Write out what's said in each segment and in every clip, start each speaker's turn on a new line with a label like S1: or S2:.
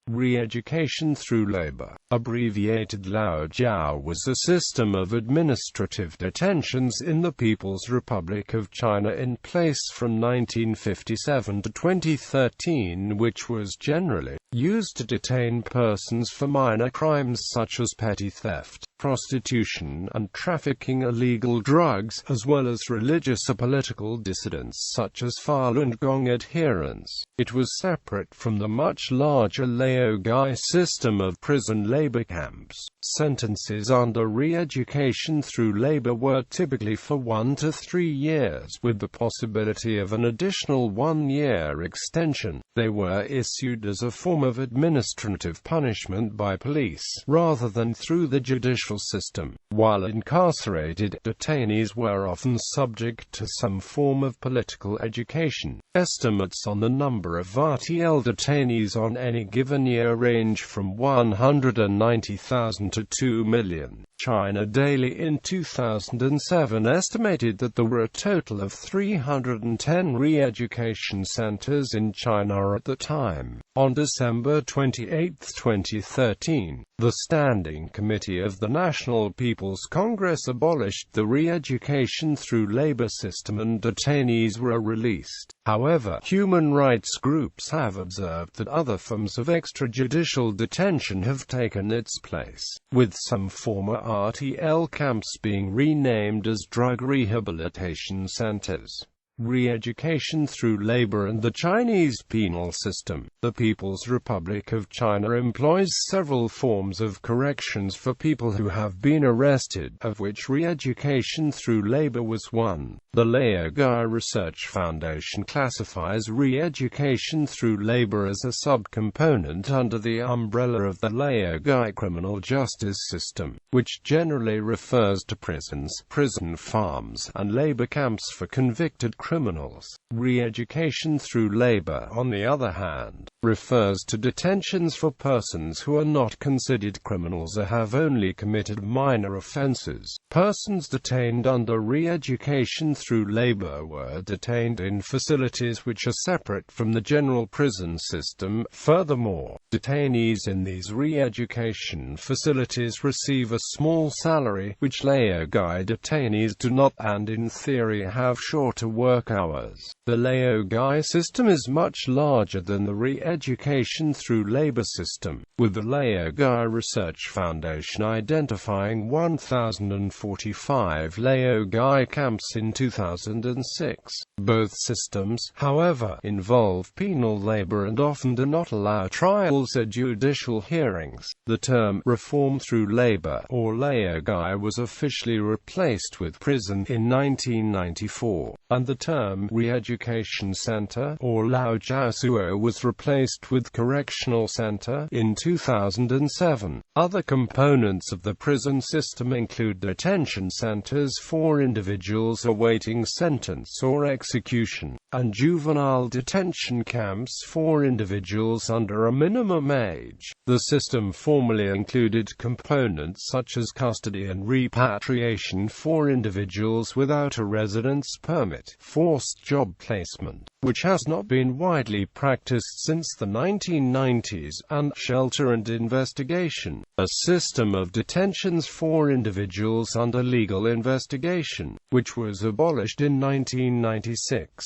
S1: Re-education through labor, abbreviated laojiao, was a system of administrative detentions in the People's Republic of China in place from 1957 to 2013, which was generally used to detain persons for minor crimes such as petty theft, prostitution, and trafficking illegal drugs, as well as religious or political dissidents such as Falun Gong adherents. It was separate from the much larger laogai system of prison labor camps. Sentences under re-education through labor were typically for 1 to 3 years, with the possibility of an additional 1-year extension. They were issued as a form of administrative punishment by police, rather than through the judicial system. While incarcerated, detainees were often subject to some form of political education. Estimates on the number of RTL detainees on any given year range from 190,000 to 2 million. China Daily in 2007 estimated that there were a total of 310 re-education centers in China at the time. On December 28, 2013, the Standing Committee of the National People's Congress abolished the re-education through labor system and detainees were released. However, human rights groups have observed that other forms of extrajudicial detention have taken its place, with some former RTL camps being renamed as drug rehabilitation centers. Re-education through labor and the Chinese penal system. The People's Republic of China employs several forms of corrections for people who have been arrested, of which re-education through labor was one. The Laogai Research Foundation classifies re-education through labor as a subcomponent under the umbrella of the laogai criminal justice system, which generally refers to prisons, prison farms, and labor camps for convicted criminals. Re-education through labor, on the other hand, refers to detentions for persons who are not considered criminals or have only committed minor offenses. Persons detained under re-education through labor were detained in facilities which are separate from the general prison system. Furthermore, detainees in these re-education facilities receive a small salary, which laogai detainees do not, and in theory have shorter work hours. The laogai system is much larger than the re-education through labor system, with the Laogai Research Foundation identifying 1,045 laogai camps in 2006. Both systems, however, involve penal labor and often do not allow trials or judicial hearings. The term reform through labor, or laogai, was officially replaced with prison in 1994, and the term re-education center, or laojiao, was replaced with correctional center in 2007. Other components of the prison system include detention centers for individuals awaiting sentence or execution, and juvenile detention camps for individuals under a minimum age. The system formerly included components such as custody and repatriation for individuals without a residence permit, forced job placement, which has not been widely practiced since the 1990s, and shelter and investigation, a system of detentions for individuals under legal investigation, which was abolished in 1996.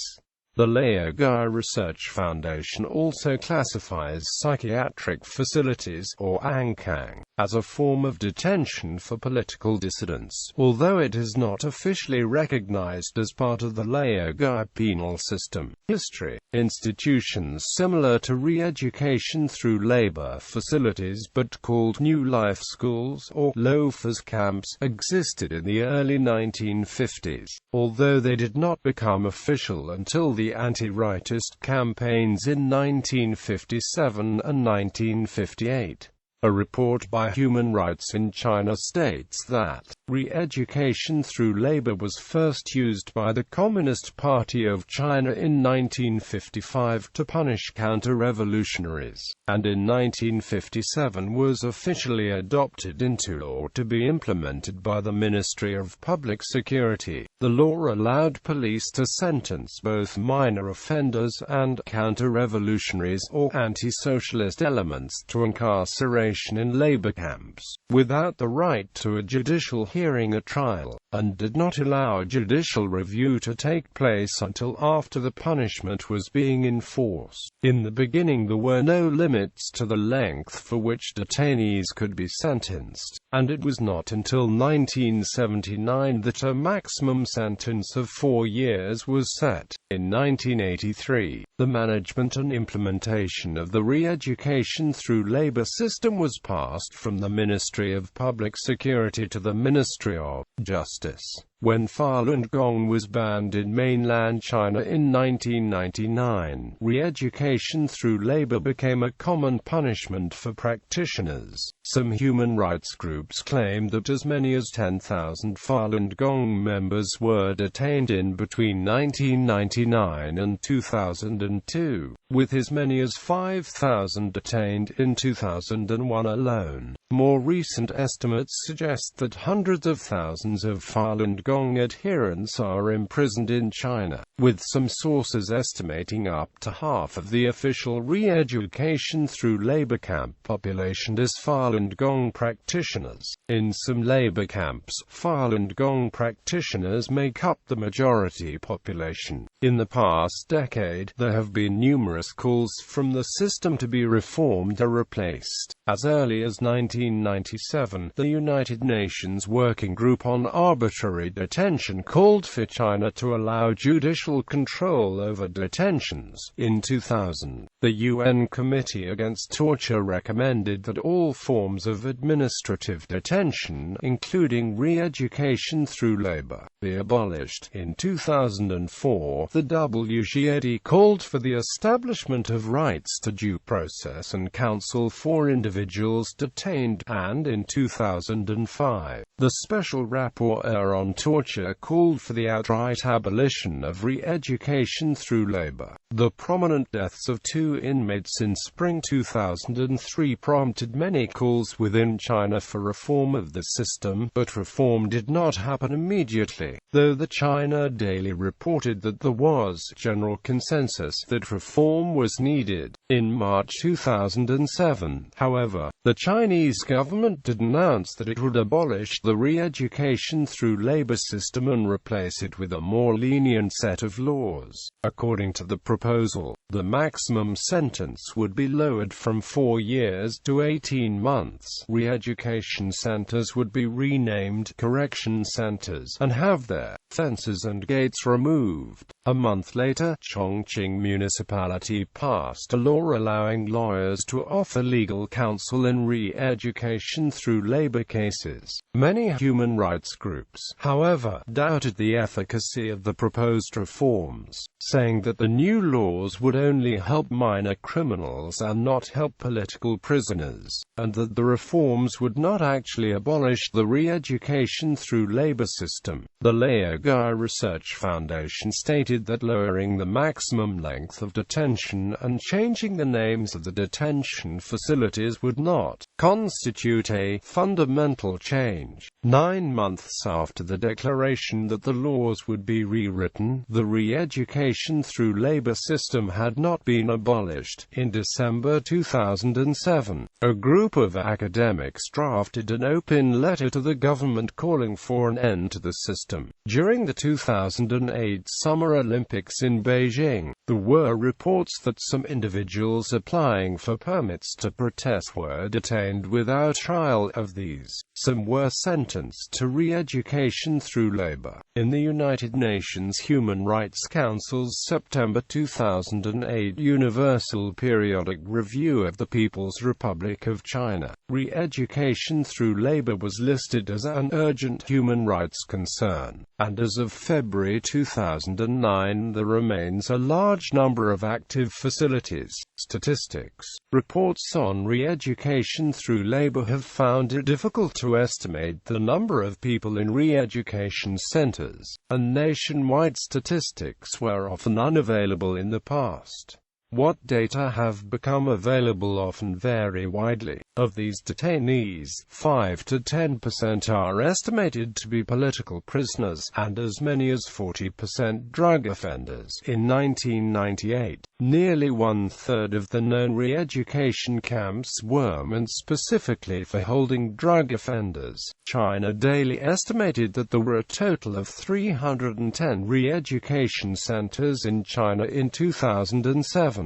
S1: The Laogai Research Foundation also classifies psychiatric facilities, or angkang, as a form of detention for political dissidents, although it is not officially recognized as part of the laogai penal system. History. Institutions similar to re-education through labor facilities but called New Life Schools, or loafers camps, existed in the early 1950s, although they did not become official until the anti-rightist campaigns in 1957 and 1958. A report by Human Rights in China states that re-education through labor was first used by the Communist Party of China in 1955 to punish counter-revolutionaries, and in 1957 was officially adopted into law to be implemented by the Ministry of Public Security. The law allowed police to sentence both minor offenders and counter-revolutionaries or anti-socialist elements to incarceration in labor camps, without the right to a judicial hearing at trial, and did not allow judicial review to take place until after the punishment was being enforced. In the beginning there were no limits to the length for which detainees could be sentenced, and it was not until 1979 that a maximum sentence of 4 years was set. In 1983, the management and implementation of the re-education through labor system was passed from the Ministry of Public Security to the Ministry of Justice. When Falun Gong was banned in mainland China in 1999, re-education through labor became a common punishment for practitioners. Some human rights groups claimed that as many as 10,000 Falun Gong members were detained in between 1999 and 2002, with as many as 5,000 detained in 2001 alone. More recent estimates suggest that hundreds of thousands of Falun Gong adherents are imprisoned in China, with some sources estimating up to half of the official re-education through labor camp population as Falun Gong practitioners. In some labor camps, Falun Gong practitioners make up the majority population. In the past decade, there have been numerous calls from the system to be reformed or replaced. As early as 1997, the United Nations Working Group on Arbitrary Detention called for China to allow judicial control over detentions. In 2000, the UN Committee Against Torture recommended that all forms of administrative detention, including re-education through labor, be abolished. In 2004, the WGAD called for the establishment of rights to due process and counsel for individuals detained, and in 2005, the Special Rapporteur on Torture called for the outright abolition of re-education through labor. The prominent deaths of 2 inmates in spring 2003 prompted many calls within China for reform of the system, but reform did not happen immediately, though the China Daily reported that there was general consensus that reform was needed. In March 2007, however, the Chinese government did announce that it would abolish the re-education through labor system and replace it with a more lenient set of laws. According to the proposal, the maximum sentence would be lowered from 4 years to 18 months. Re-education centers would be renamed correction centers and have their fences and gates removed. A month later, Chongqing Municipality passed a law allowing lawyers to offer legal counsel in re-education through labor cases. Many human rights groups, however, doubted the efficacy of the proposed reforms, saying that the new laws would only help minor criminals and not help political prisoners, and that the reforms would not actually abolish the re-education through labor system. The Laogai Research Foundation stated that lowering the maximum length of detention and changing the names of the detention facilities would not constitute a fundamental change. 9 months after the declaration that the laws would be rewritten, the re-education through labor system had not been abolished. In December 2007, a group of academics drafted an open letter to the government calling for an end to the system. During the 2008 Summer Olympics in Beijing, there were reports that some individuals applying for permits to protest were detained without trial. Of these, some were sentenced to re-education through labor. In the United Nations Human Rights Council's September 2008 Universal Periodic Review of the People's Republic of China, re-education through labor was listed as an urgent human rights concern, and as of February 2009 there remains a large number of active facilities. Statistics reports on re-education through labor have found it difficult to estimate the number of people in re-education centers, and nationwide statistics were often unavailable in the past. What data have become available often vary widely. Of these detainees, 5 to 10% are estimated to be political prisoners, and as many as 40% drug offenders. In 1998, nearly one-third of the known re-education camps were meant specifically for holding drug offenders. China Daily estimated that there were a total of 310 re-education centers in China in 2007.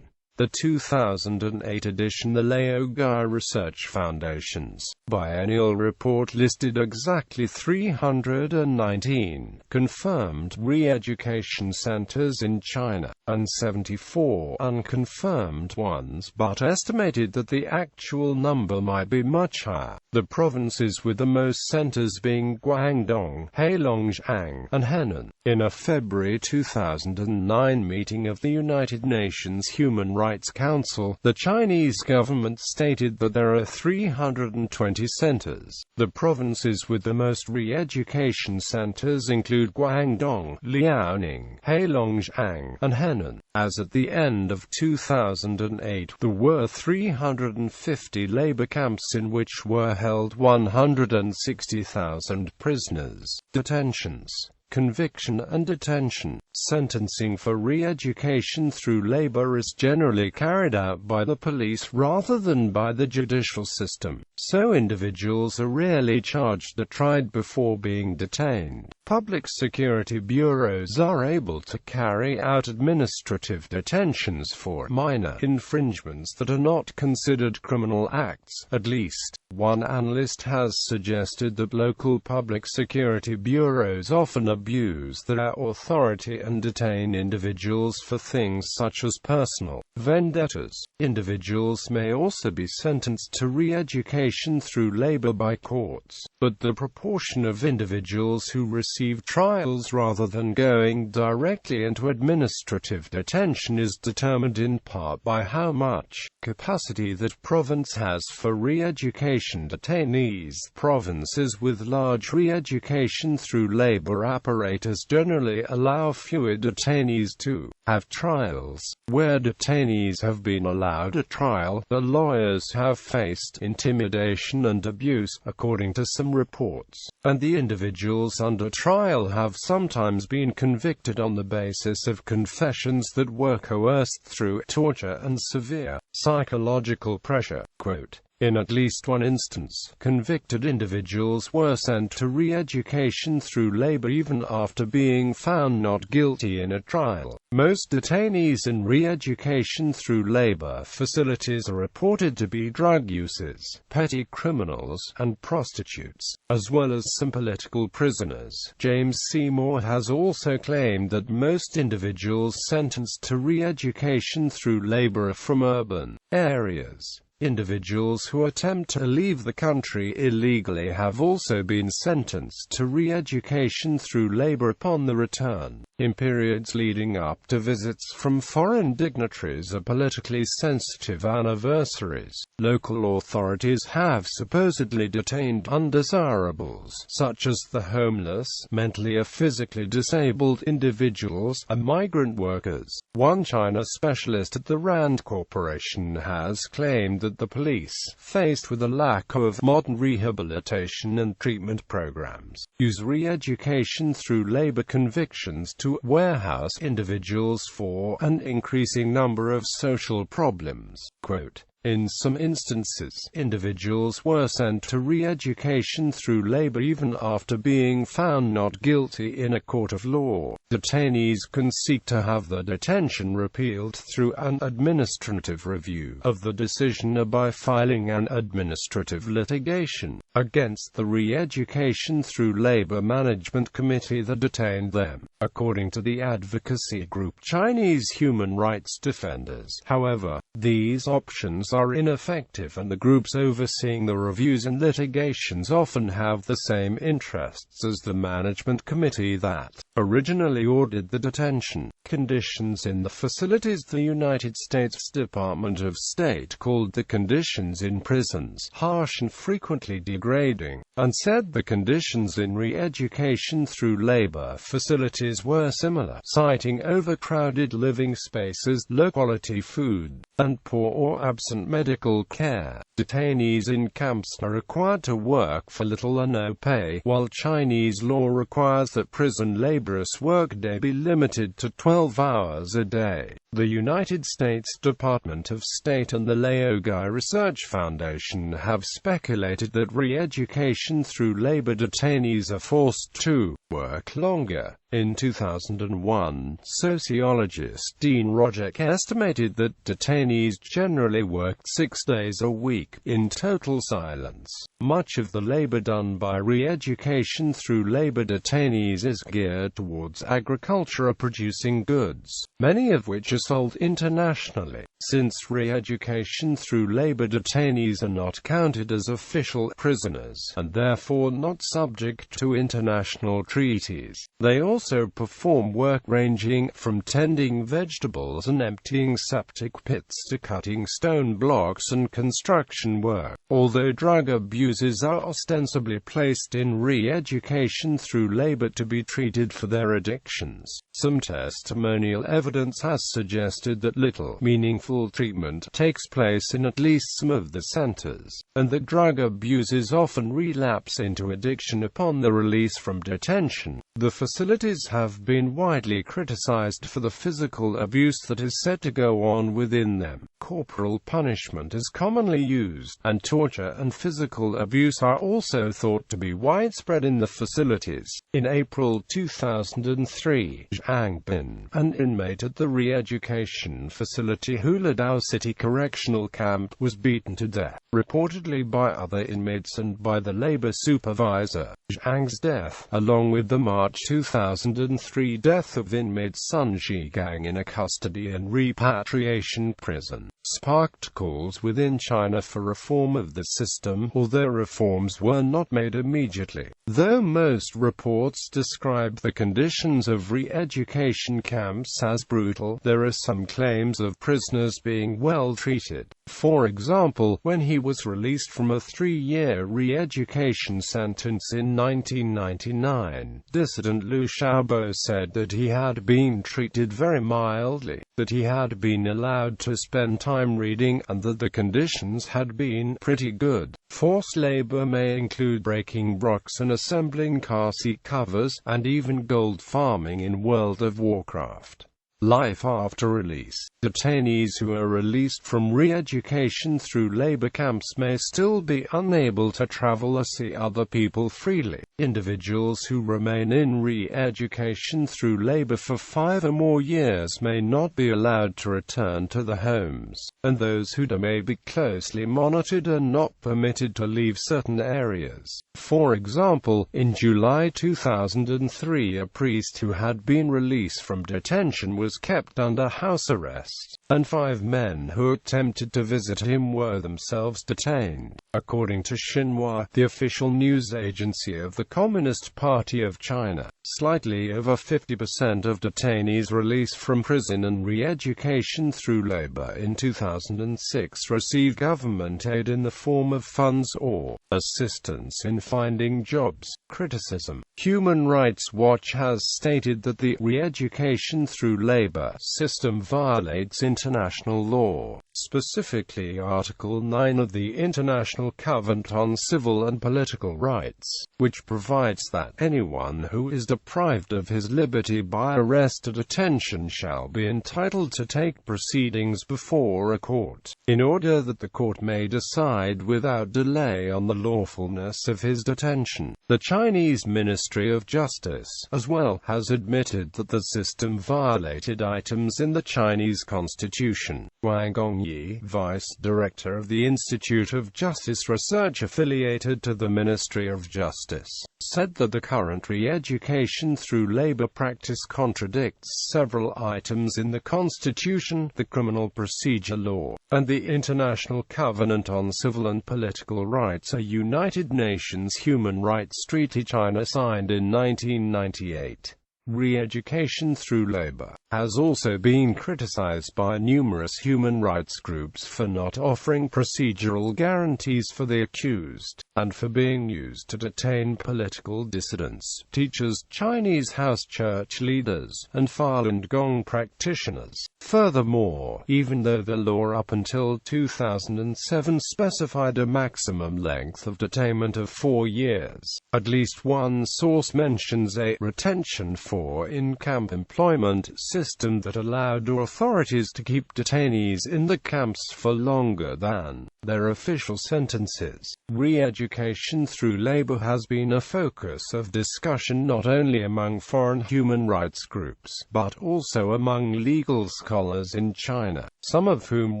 S1: The 2008 edition the Laogai Research Foundation's biennial report listed exactly 319 confirmed re-education centers in China, and 74 unconfirmed ones, but estimated that the actual number might be much higher. The provinces with the most centers being Guangdong, Heilongjiang, and Henan. In a February 2009 meeting of the United Nations Human Rights Council, the Chinese government stated that there are 320 centers. The provinces with the most re-education centers include Guangdong, Liaoning, Heilongjiang, and Henan. As at the end of 2008, there were 350 labor camps in which were held 160,000 prisoners. Detentions, conviction and detention. Sentencing for re-education through labor is generally carried out by the police rather than by the judicial system, so individuals are rarely charged or tried before being detained. Public security bureaus are able to carry out administrative detentions for minor infringements that are not considered criminal acts. At least one analyst has suggested that local public security bureaus often abuse their authority and detain individuals for things such as personal vendettas. Individuals may also be sentenced to re-education through labor by courts, but the proportion of individuals who receive trials rather than going directly into administrative detention is determined in part by how much capacity that province has for re-education detainees. Provinces with large re-education through labor apparatus generally allow fewer detainees to have trials. Where detainees have been allowed a trial, the lawyers have faced intimidation and abuse, according to some reports, and the individuals under trial have sometimes been convicted on the basis of confessions that were coerced through torture and severe psychological pressure. Quote, in at least one instance, convicted individuals were sent to re-education through labor even after being found not guilty in a trial. Most detainees in re-education through labor facilities are reported to be drug users, petty criminals, and prostitutes, as well as some political prisoners. James Seymour has also claimed that most individuals sentenced to re-education through labor are from urban areas. Individuals who attempt to leave the country illegally have also been sentenced to re-education through labor upon the return. In periods leading up to visits from foreign dignitaries or politically sensitive anniversaries, local authorities have supposedly detained undesirables, such as the homeless, mentally or physically disabled individuals, and migrant workers. One China specialist at the Rand Corporation has claimed that the police, faced with a lack of modern rehabilitation and treatment programs, use re-education through labor convictions to warehouse individuals for an increasing number of social problems. Quote, In some instances, individuals were sent to re-education through labor even after being found not guilty in a court of law. Detainees can seek to have the detention repealed through an administrative review of the decision or by filing an administrative litigation against the re-education through labor management committee that detained them, according to the advocacy group Chinese Human Rights Defenders. However, these options are ineffective, and the groups overseeing the reviews and litigations often have the same interests as the management committee that originally ordered the detention. Conditions in the facilities. The United States Department of State called the conditions in prisons harsh and frequently degrading, and said the conditions in re-education through labor facilities were similar, citing overcrowded living spaces, low-quality food, and poor or absent medical care. Detainees in camps are required to work for little or no pay, while Chinese law requires that prison laborers' workday be limited to 12 hours a day. The United States Department of State and the Laogai Research Foundation have speculated that re-education through labor detainees are forced to work longer. In 2001, sociologist Dean Roderick estimated that detainees generally worked 6 days a week, in total silence. Much of the labor done by re-education through labor detainees is geared towards agriculture or producing goods, many of which are sold internationally. Since re-education through labor detainees are not counted as official prisoners, and therefore not subject to international treaties, they also perform work ranging from tending vegetables and emptying septic pits to cutting stone blocks and construction work. Although drug abusers are ostensibly placed in re-education through labor to be treated for their addictions, some testimonial evidence has suggested that little meaningful treatment takes place in at least some of the centers, and that drug abusers often relapse into addiction upon the release from detention. The facilities have been widely criticized for the physical abuse that is said to go on within them. Corporal punishment is commonly used, and torture and physical abuse are also thought to be widespread in the facilities. In April 2003, Zhang Bin, an inmate at the re-education facility Huladao City Correctional Camp, was beaten to death, reportedly by other inmates and by the labor supervisor. Zhang's death, along with the March 2003 death of inmate Sun Zhigang in a custody and repatriation prison, sparked calls within China for reform of the system, although reforms were not made immediately. Though most reports describe the conditions of re-education camps as brutal, there are some claims of prisoners being well treated. For example, when he was released from a 3-year re-education sentence in 1999, dissident Liu Xiaobo said that he had been treated very mildly, that he had been allowed to spend time reading, and that the conditions had been pretty good. Forced labor may include breaking rocks and assembling car seat covers, and even gold farming in World of Warcraft. Life after release. Detainees who are released from re-education through labor camps may still be unable to travel or see other people freely. Individuals who remain in re-education through labor for 5 or more years may not be allowed to return to their homes, and those who do may be closely monitored and not permitted to leave certain areas. For example, in July 2003, a priest who had been released from detention was kept under house arrest, and 5 men who attempted to visit him were themselves detained. According to Xinhua, the official news agency of the Communist Party of China, slightly over 50% of detainees released from prison and re-education through labor in 2006 received government aid in the form of funds or assistance in finding jobs. Criticism. Human Rights Watch has stated that the re-education through labor labor system violates international law, specifically Article 9 of the International Covenant on Civil and Political Rights, which provides that anyone who is deprived of his liberty by arrest or detention shall be entitled to take proceedings before a court, in order that the court may decide without delay on the lawfulness of his detention. The Chinese Ministry of Justice, as well, has admitted that the system violated items in the Chinese constitution. Wang Gongyi, Vice Director of the Institute of Justice Research affiliated to the Ministry of Justice, said that the current re-education through labor practice contradicts several items in the Constitution, the Criminal Procedure Law, and the International Covenant on Civil and Political Rights, a United Nations human rights treaty China signed in 1998. Re-education through labor has also been criticized by numerous human rights groups for not offering procedural guarantees for the accused, and for being used to detain political dissidents, teachers, Chinese house church leaders, and Falun Gong practitioners. Furthermore, even though the law up until 2007 specified a maximum length of detainment of 4 years, at least one source mentions a retention for in-camp employment system that allowed authorities to keep detainees in the camps for longer than their official sentences. Re-education through labor has been a focus of discussion not only among foreign human rights groups, but also among legal scholars in China, some of whom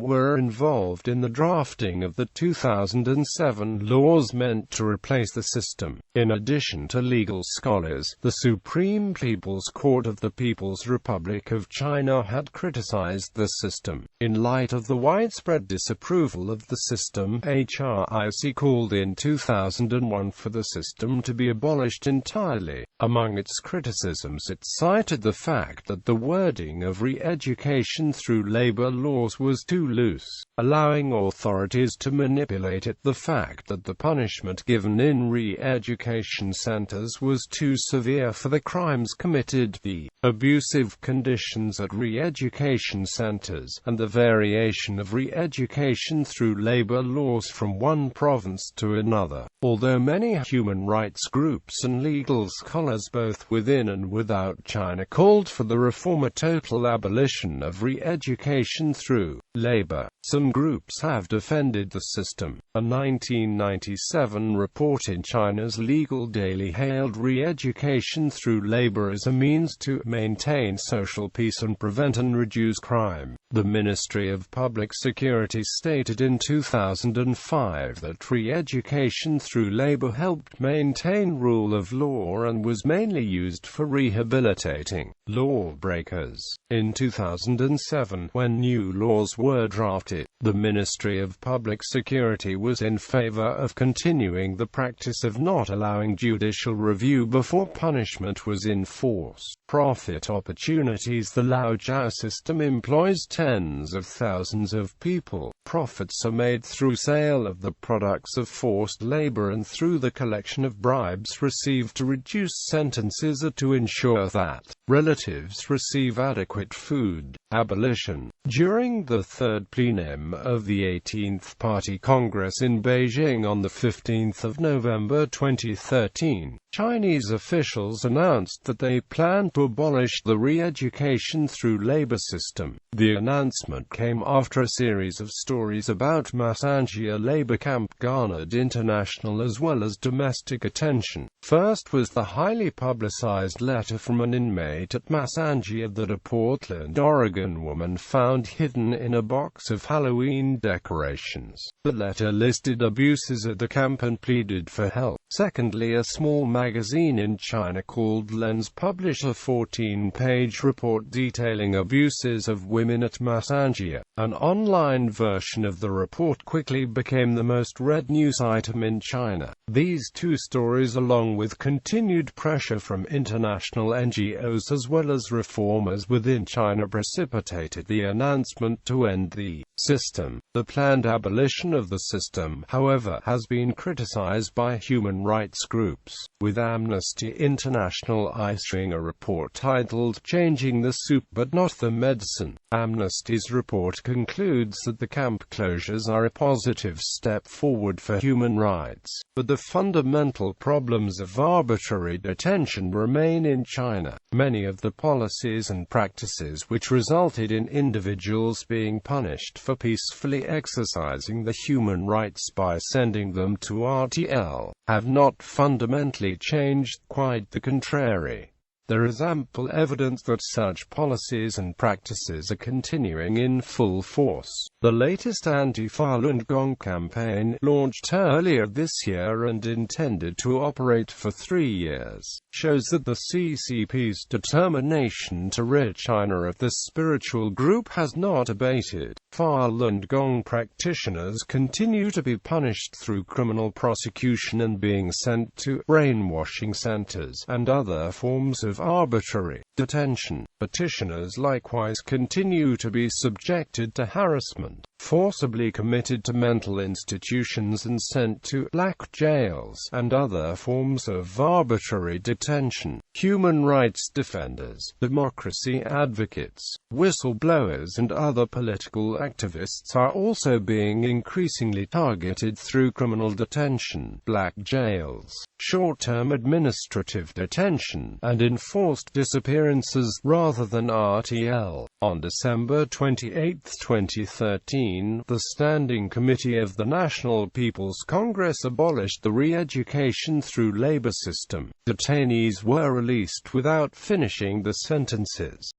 S1: were involved in the drafting of the 2007 laws meant to replace the system. In addition to legal scholars, the Supreme People's Court of the People's Republic of China had criticized the system. In light of the widespread disapproval of the system, HRIC called in 2001 for the system to be abolished entirely. Among its criticisms, it cited the fact that the wording of re-education through labor laws was too loose, allowing authorities to manipulate it, the fact that the punishment given in re-education centers was too severe for the crimes committed, the abusive conditions at re-education centers, and the variation of re-education through labor laws from one province to another. Although many human rights groups and legal scholars both within and without China called for the reform or total abolition of re-education through labor, some groups have defended the system. A 1997 report in China's legal daily hailed re-education through labor as a means to maintain social peace and prevent and reduce crime. The Ministry of Public Security stated in 2005 that re-education through labor helped maintain rule of law and was mainly used for rehabilitating lawbreakers. In 2007, when new laws were drafted, the Ministry of Public Security was in favor of continuing the practice of not allowing judicial review before punishment was enforced. Profit opportunities. The laojiao system employs tens of thousands of people. Profits are made through sale of the products of forced labor and through the collection of bribes received to reduce sentences or to ensure that relatives receive adequate food. Abolition. During the third plenum of the 18th Party Congress in Beijing on 15 November 2013, Chinese officials announced that they plan to abolish the re-education through labor system. The announcement came after a series of stories about Massanjia labor camp garnered international as well as domestic attention. First was the highly publicized letter from an inmate at Massanjia that a Portland, Oregon woman found hidden in a box of Halloween decorations. The letter listed abuses at the camp and pleaded for help. Secondly, a small magazine in China called Lens published a 14-page report detailing abuses of women at Massanjia. An online version of the report quickly became the most read news item in China. These two stories, along with continued pressure from international NGOs as well as reformers within China, precipitated the announcement to end the system. The planned abolition of the system, however, has been criticized by human rights groups, with with Amnesty International issuing a report titled "Changing the Soup but Not the Medicine." Amnesty's report concludes that the camp closures are a positive step forward for human rights, but the fundamental problems of arbitrary detention remain in China. Many of the policies and practices which resulted in individuals being punished for peacefully exercising their human rights by sending them to RTL have not fundamentally changed, quite the contrary. There is ample evidence that such policies and practices are continuing in full force. The latest anti-Falun Gong campaign, launched earlier this year and intended to operate for 3 years, shows that the CCP's determination to rid China of this spiritual group has not abated. Falun Gong practitioners continue to be punished through criminal prosecution and being sent to brainwashing centers and other forms of arbitrary detention. Petitioners likewise continue to be subjected to harassment, forcibly committed to mental institutions and sent to black jails and other forms of arbitrary detention. Human rights defenders, democracy advocates, whistleblowers and other political activists are also being increasingly targeted through criminal detention, black jails, short-term administrative detention, and enforced disappearances rather than RTL. On December 28, 2013, the Standing Committee of the National People's Congress abolished the re-education through labor system. Detainees were released without finishing the sentences.